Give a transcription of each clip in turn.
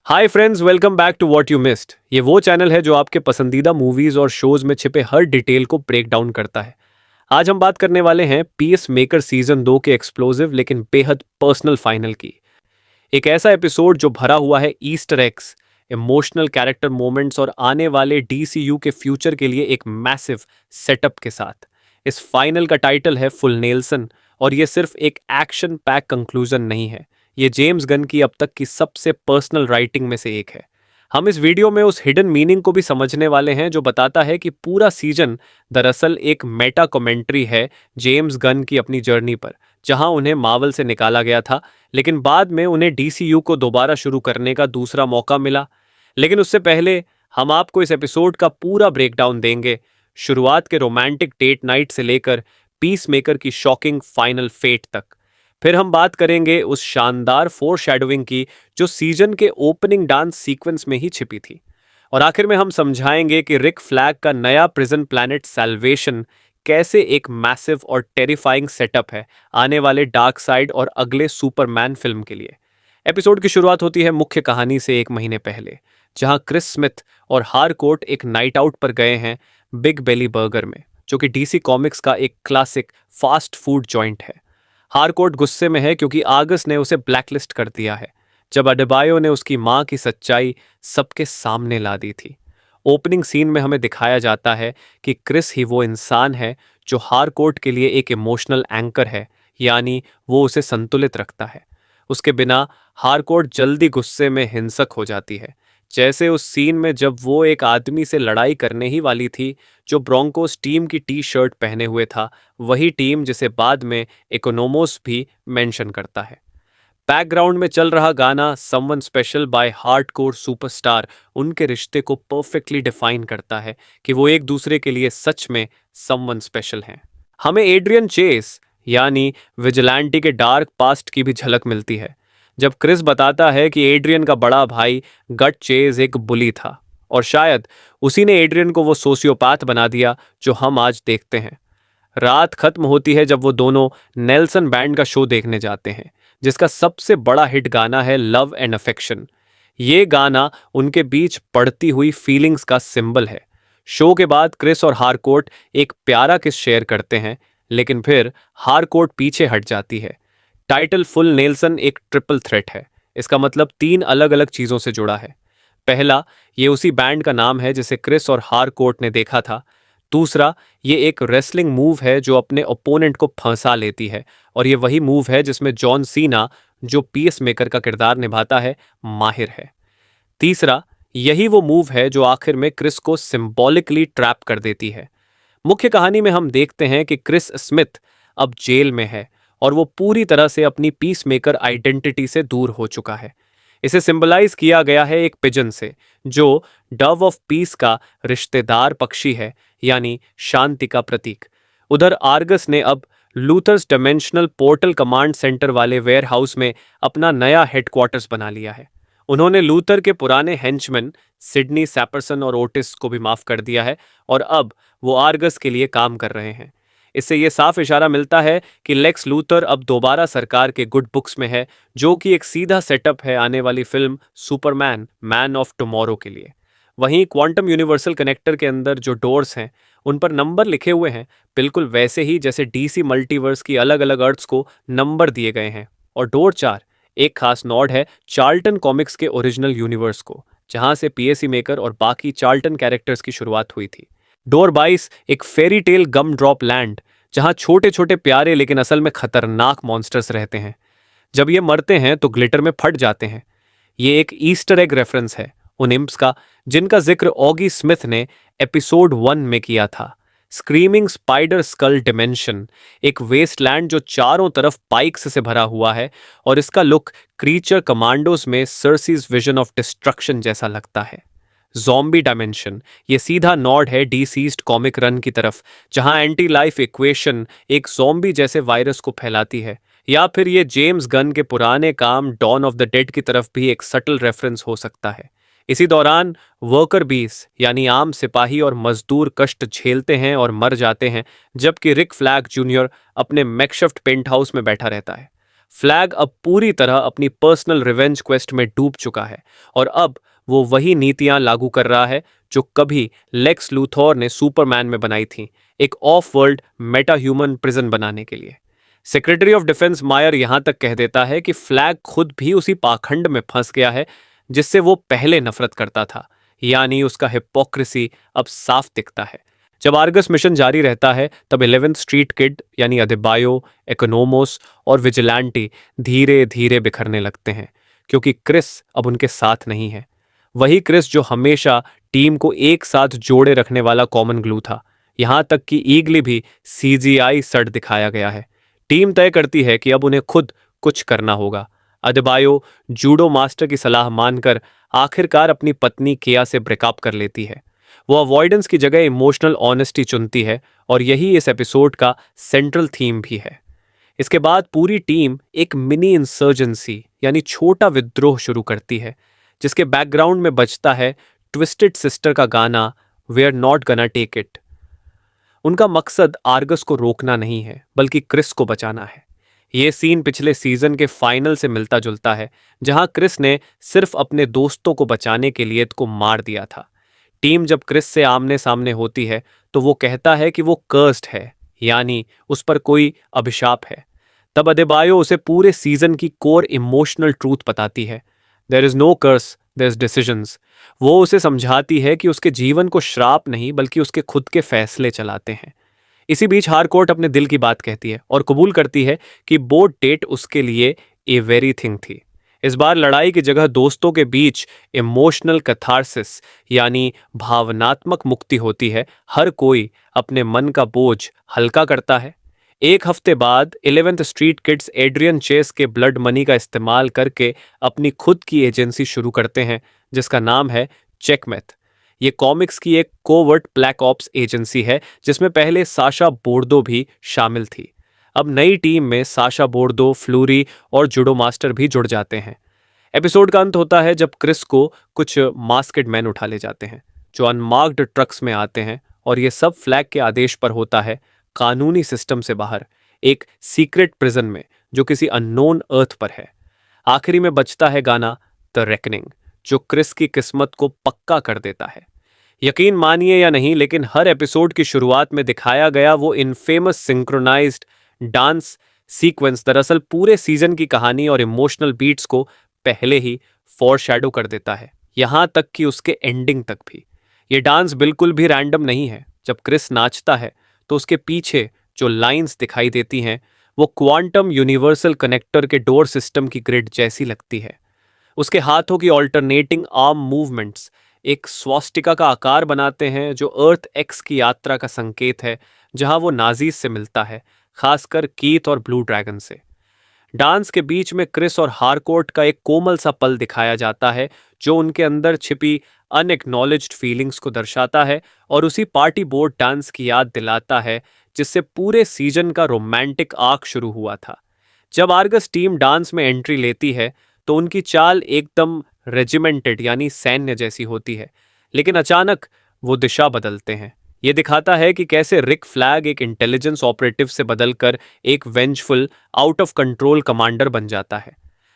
Hi friends, welcome back to what you missed. ये वो channel है जो आपके पसंदीदा मूवीज और शोज में छिपे हर डिटेल को ब्रेक डाउन करता है। आज हम बात करने वाले हैं पीस मेकर सीजन 2 के एक्सप्लोसिव लेकिन बेहद पर्सनल फाइनल की। एक ऐसा एपिसोड जो भरा हुआ है Easter eggs, emotional character moments और आने वाले डीसीयू के फ्यूचर के लिए एक मैसिव सेटअप के साथ। इस फाइनल का टाइटल है फुल नेल्सन, और ये सिर्फ एक एक्शन पैक कंक्लूजन नहीं है, ये जेम्स गन की अब तक की सबसे पर्सनल राइटिंग में से एक है। हम इस वीडियो में उस हिडन मीनिंग को भी समझने वाले हैं जो बताता है कि पूरा सीजन दरअसल एक मेटा कमेंट्री है जेम्स गन की अपनी जर्नी पर, जहां उन्हें मार्वल से निकाला गया था लेकिन बाद में उन्हें डीसीयू को दोबारा शुरू करने का दूसरा मौका मिला। लेकिन उससे पहले हम आपको इस एपिसोड का पूरा ब्रेकडाउन देंगे, शुरुआत के रोमांटिक डेट नाइट से लेकर पीस मेकर की शॉकिंग फाइनल फेट तक। फिर हम बात करेंगे उस शानदार फोरशैडोइंग की जो सीजन के ओपनिंग डांस सीक्वेंस में ही छिपी थी। और आखिर में हम समझाएंगे कि रिक फ्लैग का नया प्रिजन प्लैनेट सैल्वेशन कैसे एक मैसिव और टेरिफाइंग सेटअप है आने वाले डार्क साइड और अगले सुपरमैन फिल्म के लिए। एपिसोड की शुरुआत होती है मुख्य कहानी से एक महीने पहले, जहां क्रिस स्मिथ और हारकोर्ट एक नाइट आउट पर गए हैं बिग बेली बर्गर में, जो कि डीसी कॉमिक्स का एक क्लासिक फास्ट फूड जॉइंट है। हारकोर्ट गुस्से में है क्योंकि आगस ने उसे ब्लैकलिस्ट कर दिया है, जब अडेबायो ने उसकी मां की सच्चाई सबके सामने ला दी थी। ओपनिंग सीन में हमें दिखाया जाता है कि क्रिस ही वो इंसान है जो हारकोर्ट के लिए एक इमोशनल एंकर है, यानी वो उसे संतुलित रखता है। उसके बिना हारकोर्ट जल्दी गुस्से में हिंसक हो जाती है, जैसे उस सीन में जब वो एक आदमी से लड़ाई करने ही वाली थी जो ब्रोंकोस टीम की टी शर्ट पहने हुए था, वही टीम जिसे बाद में इकोनोमोस भी मेंशन करता है। बैकग्राउंड में चल रहा गाना someone special bye hardcore superstar उनके रिश्ते को परफेक्टली डिफाइन करता है कि वो एक दूसरे के लिए सच में समवन स्पेशल हैं। हमें एड्रियन चेस यानी विजिलेंटी के डार्क पास्ट की भी झलक मिलती है, जब क्रिस बताता है कि एड्रियन का बड़ा भाई गट चेज एक बुली था और शायद उसी ने एड्रियन को वो सोशियोपैथ बना दिया जो हम आज देखते हैं। रात खत्म होती है जब वो दोनों नेल्सन बैंड का शो देखने जाते हैं, जिसका सबसे बड़ा हिट गाना है लव एंड अफेक्शन। ये गाना उनके बीच बढ़ती हुई फीलिंग्स का सिंबल है। शो के बाद क्रिस और हारकोर्ट एक प्यारा किस शेयर करते हैं, लेकिन फिर हारकोर्ट पीछे हट जाती है। टाइटल फुल नेल्सन एक ट्रिपल थ्रेट है। इसका मतलब तीन अलग अलग चीजों से जुड़ा है। पहला, ये उसी बैंड का नाम है जिसे क्रिस और हारकोर्ट ने देखा था। दूसरा, ये एक रेसलिंग मूव है जो अपने ओपोनेंट को फंसा लेती है, और ये वही मूव है जिसमें जॉन सीना, जो पीस मेकर का किरदार निभाता है, माहिर है। तीसरा, यही वो मूव है जो आखिर में क्रिस को सिंबॉलिकली ट्रैप कर देती है। मुख्य कहानी में हम देखते हैं कि क्रिस स्मिथ अब जेल में है और वो पूरी तरह से अपनी पीस मेकर आइडेंटिटी से दूर हो चुका है। इसे सिंबलाइज किया गया है एक पिजन से, जो डव ऑफ पीस का रिश्तेदार पक्षी है, यानी शांति का प्रतीक। उधर आर्गस ने अब लूथर्स डायमेंशनल पोर्टल कमांड सेंटर वाले वेयरहाउस में अपना नया हेडक्वार्टर्स बना लिया है। उन्होंने लूथर के पुराने हेंचमैन सिडनी सैपरसन और ओटिस को भी माफ कर दिया है, और अब वो आर्गस के लिए काम कर रहे हैं। इससे ये साफ इशारा मिलता है कि लेक्स लूथर अब दोबारा सरकार के गुड बुक्स में है, जो कि एक सीधा सेटअप है आने वाली film Superman man of tomorrow के लिए। वहीं क्वांटम यूनिवर्सल कनेक्टर के अंदर जो डोर्स हैं, उन पर नंबर लिखे हुए हैं, बिल्कुल वैसे ही जैसे डीसी मल्टीवर्स की अलग अलग अर्थ्स को नंबर दिए गए हैं। और डोर 4 एक खास नॉड है चार्ल्टन कॉमिक्स के ओरिजिनल यूनिवर्स को, जहां से पीएसी मेकर और बाकी चार्ल्टन कैरेक्टर्स की शुरुआत हुई थी। डोर 22 एक फेरी टेल गम ड्रॉप लैंड, जहां छोटे छोटे प्यारे लेकिन असल में खतरनाक मॉन्स्टर्स रहते हैं। जब ये मरते हैं तो ग्लिटर में फट जाते हैं। ये एक ईस्टर एग रेफरेंस है उन इम्प्स का जिनका जिक्र ऑगी स्मिथ ने एपिसोड 1 में किया था। स्क्रीमिंग स्पाइडर स्कल डिमेंशन, एक वेस्टलैंड जो चारों तरफ पाइक्स से भरा हुआ है, और इसका लुक क्रीचर कमांडोज में सर्सीज विजन ऑफ डिस्ट्रक्शन जैसा लगता है। ज़ॉम्बी डायमेंशन, ये सीधा नॉड है डीसीज्ड कॉमिक रन की तरफ, जहां एंटी लाइफ इक्वेशन एक ज़ॉम्बी जैसे वायरस को फैलाती है। या फिर ये जेम्स गन के पुराने काम डॉन ऑफ द डेड की तरफ भी एक सटल रेफरेंस हो सकता है। इसी दौरान वर्कर बीस यानी आम सिपाही और मजदूर कष्ट झेलते हैं और मर जाते हैं, जबकि रिक फ्लैग जूनियर अपने मैकशफ्ट पेंट हाउस में बैठा रहता है। फ्लैग अब पूरी तरह अपनी पर्सनल रिवेंज क्वेस्ट में डूब चुका है और अब वो वही नीतियां लागू कर रहा है जो कभी लेक्स लूथोर ने सुपरमैन में बनाई थी, एक of world Meta human prison बनाने के लिए। सेक्रेटरी ऑफ डिफेंस मायर यहां तक कह देता है कि फ्लैग खुद भी उसी पाखंड में फंस गया है जिससे वो पहले नफरत करता था, यानी उसका हिपोक्रेसी अब साफ दिखता है। जब आर्गस मिशन जारी रहता है तब 11th स्ट्रीट किड यानी अदेबायो, इकोनोमोस और विजिलेंटी धीरे धीरे बिखरने लगते हैं क्योंकि क्रिस अब उनके साथ नहीं है। वही क्रिस जो हमेशा टीम को एक साथ जोड़े रखने वाला कॉमन ग्लू था। यहां तक कि ईगली भी सीजीआई सड़ दिखाया गया है। टीम तय करती है कि अब उन्हें खुद कुछ करना होगा। अदेबायो जूडो मास्टर की सलाह मानकर आखिरकार अपनी पत्नी किया से ब्रेकअप कर लेती है। वो अवॉइडेंस की जगह इमोशनल ऑनेस्टी चुनती है और यही इस एपिसोड का सेंट्रल थीम भी है। इसके बाद पूरी टीम एक मिनी इंसर्जेंसी यानी छोटा विद्रोह शुरू करती है, जिसके बैकग्राउंड में बजता है ट्विस्टेड सिस्टर का गाना we are not gonna take it. उनका मकसद आर्गस को रोकना नहीं है बल्कि क्रिस को बचाना है। यह सीन पिछले सीजन के फाइनल से मिलता जुलता है, जहां क्रिस ने सिर्फ अपने दोस्तों को बचाने के लिए को मार दिया था। टीम जब क्रिस से आमने सामने होती है तो वो कहता है कि वो कर्स्ड है, यानी उस पर कोई अभिशाप है। तब अदेबायो उसे पूरे सीजन की कोर इमोशनल ट्रूथ बताती है, there is no curse, there is decisions. वो उसे समझाती है कि उसके जीवन को श्राप नहीं बल्कि उसके खुद के फैसले चलाते हैं। इसी बीच हारकोर्ट अपने दिल की बात कहती है और कबूल करती है कि बोर्ड डेट उसके लिए ए वेरी थिंग थी। इस बार लड़ाई की जगह दोस्तों के बीच इमोशनल कैथारसिस यानी भावनात्मक मुक्ति होती है। हर कोई अपने मन का बोझ हल्का करता है। एक हफ्ते बाद 11th Street Kids Adrian Chase के ब्लड मनी का इस्तेमाल करके अपनी खुद की एजेंसी शुरू करते हैं, जिसका नाम है चेकमेट। ये कॉमिक्स की एक कोवर्ट ब्लैक ऑप्स एजेंसी है जिसमें पहले साशा बोर्डो भी शामिल थी। अब नई टीम में साशा बोर्डो, फ्लूरी और जुडो मास्टर भी जुड़ जाते हैं। एपिसोड का अंत होता है जब क्रिस को कुछ मास्केड मैन उठा ले जाते हैं जो अनमार्क्ड ट्रक्स में आते हैं, और ये सब फ्लैग के आदेश पर होता है, कानूनी सिस्टम से बाहर एक सीक्रेट प्रिजन में जो किसी अननोन अर्थ पर है। आखिरी में बजता है गाना द रेकनिंग, जो क्रिस की किस्मत को पक्का कर देता है। यकीन मानिए या नहीं, लेकिन हर एपिसोड की शुरुआत में दिखाया गया वो इनफेमस सिंक्रोनाइज्ड डांस सीक्वेंस दरअसल पूरे सीजन की कहानी और इमोशनल बीट्स को पहले ही फॉरशैडो कर देता है, यहां तक कि उसके एंडिंग तक भी। ये डांस बिल्कुल भी रैंडम नहीं है। जब क्रिस नाचता है तो उसके पीछे जो लाइंस दिखाई देती हैं वो क्वांटम यूनिवर्सल कनेक्टर के डोर सिस्टम की ग्रिड जैसी लगती है। उसके हाथों की ऑल्टरनेटिंग आर्म मूवमेंट्स एक स्वास्टिका का आकार बनाते हैं जो अर्थ एक्स की यात्रा का संकेत है, जहां वो नाजीज से मिलता है, खासकर कीथ और ब्लू ड्रैगन से। डांस के बीच में क्रिस और हारकोर्ट का एक कोमल सा पल दिखाया जाता है जो उनके अंदर छिपी अनएक्नॉलेज्ड फीलिंग्स को दर्शाता है और उसी पार्टी बोर्ड डांस की याद दिलाता है जिससे पूरे सीजन का रोमांटिक आर्क शुरू हुआ था। जब आर्गस टीम डांस में एंट्री लेती है तो उनकी चाल एकदम रेजिमेंटेड यानी सैन्य जैसी होती है, लेकिन अचानक वो दिशा बदलते हैं। ये दिखाता है कि कैसे रिक फ्लैग एक इंटेलिजेंस ऑपरेटिव से बदलकर एक vengeful out of control commander बन जाता है।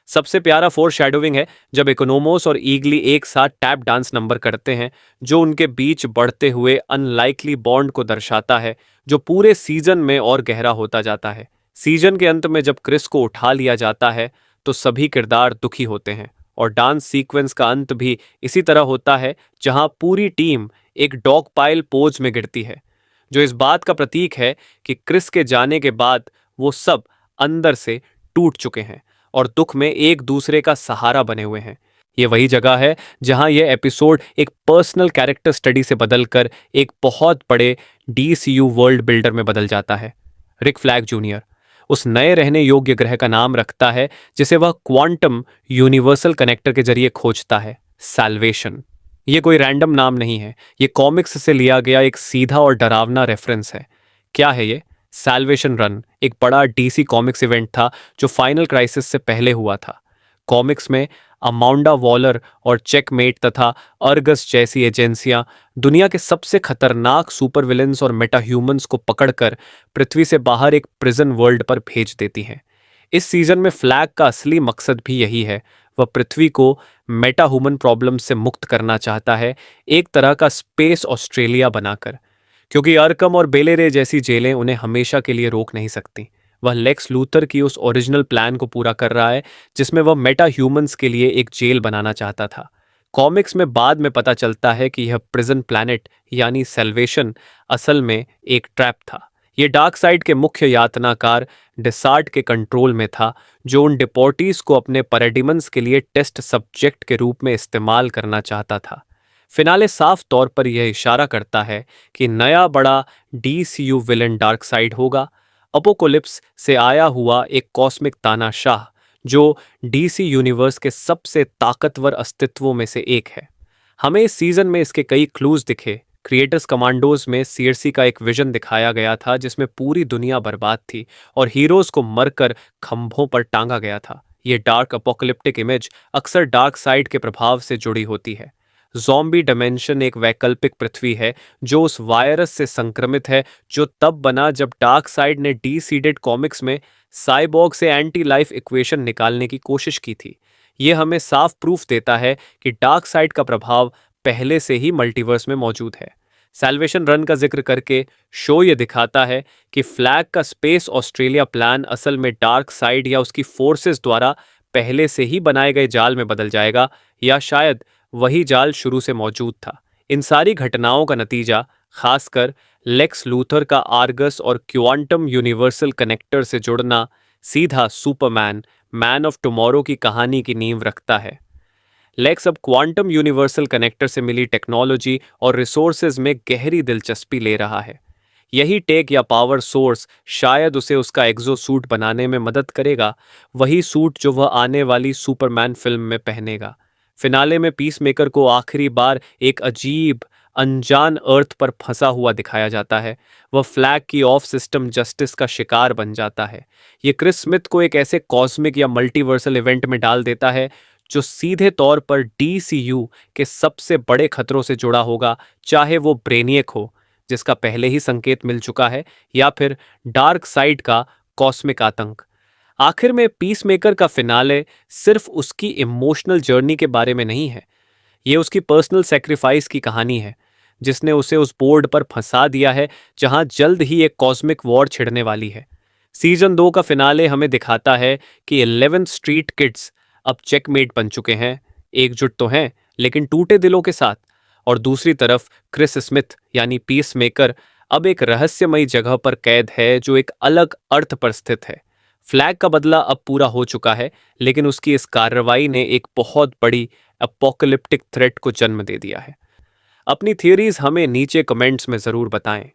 सबसे प्यारा फोर शैडोविंग है जब इकोनोमोस और ईगली एक साथ टैप डांस नंबर करते हैं, जो उनके बीच बढ़ते हुए अनलाइकली बॉन्ड को दर्शाता है जो पूरे सीजन में और गहरा होता जाता है। सीजन के अंत में जब क्रिस को उठा लिया जाता है तो सभी किरदार दुखी होते हैं और डांस सीक्वेंस का अंत भी इसी तरह होता है, जहां पूरी टीम एक डॉग पाइल पोज में गिरती है, जो इस बात का प्रतीक है कि क्रिस के जाने के बाद वो सब अंदर से टूट चुके हैं और दुख में एक दूसरे का सहारा बने हुए हैं। ये वही जगह है जहां यह एपिसोड एक पर्सनल कैरेक्टर स्टडी से बदलकर एक बहुत बड़े डीसीयू वर्ल्ड बिल्डर में बदल जाता है। रिक फ्लैग जूनियर उस नए रहने योग्य ग्रह का नाम रखता है जिसे वह क्वांटम यूनिवर्सल कनेक्टर के जरिए खोजता है, सैल्वेशन। ये कोई रैंडम नाम नहीं है, ये कॉमिक्स से लिया गया एक सीधा और डरावना रेफरेंस है। क्या है ये? सैल्वेशन रन एक बड़ा डीसी कॉमिक्स इवेंट था जो फाइनल क्राइसिस से पहले हुआ था। कॉमिक्स में अमाउंडा वॉलर और चेकमेट तथा अर्गस जैसी एजेंसियां दुनिया के सबसे खतरनाक सुपर विलेंस और मेटा ह्यूमंस को पकड़कर पृथ्वी से बाहर एक प्रिजन वर्ल्ड पर भेज देती हैं। इस सीजन में फ्लैग का असली मकसद भी यही है। वह पृथ्वी को मेटा ह्यूमन प्रॉब्लम से मुक्त करना चाहता है, एक तरह का स्पेस ऑस्ट्रेलिया बनाकर। क्योंकि अरकम और बेलेरे जैसी जेलें उन्हें हमेशा के लिए रोक नहीं सकती। वह लेक्स लूथर की उस ओरिजिनल प्लान को पूरा कर रहा है जिसमें वह मेटा ह्यूमंस के लिए एक जेल बनाना चाहता था। कॉमिक्स में बाद में पता चलता है कि यह प्रिजन प्लैनेट यानी सेल्वेशन असल में एक ट्रैप था। ये डार्क साइड के मुख्य यातनाकार डिसार्ट के कंट्रोल में था, जो उन डिपोर्टीज को अपने पैराडिमन्स के लिए टेस्ट सब्जेक्ट के रूप में इस्तेमाल करना चाहता था। फिनाले साफ तौर पर यह इशारा करता है कि नया बड़ा डीसीयू विलन डार्क साइड होगा, अपोकोलिप्स से आया हुआ एक कॉस्मिक तानाशाह जो डीसी यूनिवर्स के सबसे ताकतवर अस्तित्वों में से एक है। हमें इस सीजन में इसके कई क्लूज दिखे। क्रिएटर्स कमांडोज में सीएरसी का एक विजन दिखाया गया था जिसमें पूरी दुनिया बर्बाद थी और हीरोज को मरकर खंभों पर टांगा गया था। ये डार्क अपोकलिप्टिक इमेज अक्सर डार्क साइड के प्रभाव से जुड़ी होती है। ज़ॉम्बी डायमेंशन एक वैकल्पिक पृथ्वी है जो उस वायरस से संक्रमित है जो तब बना जब डार्क साइड ने डीसीडेड कॉमिक्स में साइबॉर्ग से एंटी लाइफ इक्वेशन निकालने की कोशिश की थी। यह हमें साफ प्रूफ देता है कि डार्क साइड का प्रभाव पहले से ही मल्टीवर्स में मौजूद है। सैल्वेशन रन का जिक्र करके शो ये दिखाता है कि फ्लैग का स्पेस ऑस्ट्रेलिया प्लान असल में डार्क साइड या उसकी फोर्सेस द्वारा पहले से ही बनाए गए जाल में बदल जाएगा, या शायद वही जाल शुरू से मौजूद था। इन सारी घटनाओं का नतीजा खासकर लेक्स लूथर का आर्गस और क्वांटम यूनिवर्सल कनेक्टर से जुड़ना सीधा सुपरमैन मैन ऑफ टुमारो की कहानी की नींव रखता है। लेक्स अब क्वांटम यूनिवर्सल कनेक्टर से मिली टेक्नोलॉजी और रिसोर्सेज में गहरी दिलचस्पी ले रहा है। यही टेक या पावर सोर्स शायद उसे उसका एग्जो सूट बनाने में मदद करेगा, वही सूट जो वह आने वाली सुपरमैन फिल्म में पहनेगा। फिनाले में पीसमेकर को आखिरी बार एक अजीब अनजान अर्थ पर फंसा हुआ दिखाया जाता है। वह फ्लैग की ऑफ सिस्टम जस्टिस का शिकार बन जाता है। ये क्रिस स्मिथ को एक ऐसे कॉस्मिक या मल्टीवर्सल इवेंट में डाल देता है जो सीधे तौर पर डीसीयू के सबसे बड़े खतरों से जुड़ा होगा, चाहे वो ब्रेनियक हो जिसका पहले ही संकेत मिल चुका है, या फिर डार्क साइड का कॉस्मिक आतंक। आखिर में पीसमेकर का फिनाले सिर्फ उसकी इमोशनल जर्नी के बारे में नहीं है, ये उसकी पर्सनल सेक्रीफाइस की कहानी है जिसने उसे उस बोर्ड पर फंसा दिया है जहां जल्द ही एक कॉस्मिक वॉर छिड़ने वाली है। सीजन 2 का फिनाले हमें दिखाता है कि 11th स्ट्रीट किड्स अब चेकमेट बन चुके हैं, एकजुट तो हैं लेकिन टूटे दिलों के साथ। और दूसरी तरफ क्रिस स्मिथ यानी पीस मेकर अब एक रहस्यमयी जगह पर कैद है जो एक अलग अर्थ पर स्थित है। फ्लैग का बदला अब पूरा हो चुका है, लेकिन उसकी इस कार्रवाई ने एक बहुत बड़ी अपोकलिप्टिक थ्रेट को जन्म दे दिया है। अपनी थियरीज हमें नीचे कमेंट्स में ज़रूर बताएं।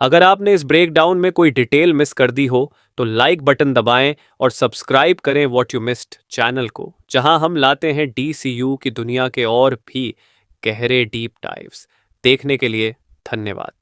अगर आपने इस ब्रेकडाउन में कोई डिटेल मिस कर दी हो तो लाइक बटन दबाएं और सब्सक्राइब करें व्हाट यू मिस्ड चैनल को, जहां हम लाते हैं डीसीयू की दुनिया के और भी गहरे डीप डाइव्स। देखने के लिए धन्यवाद।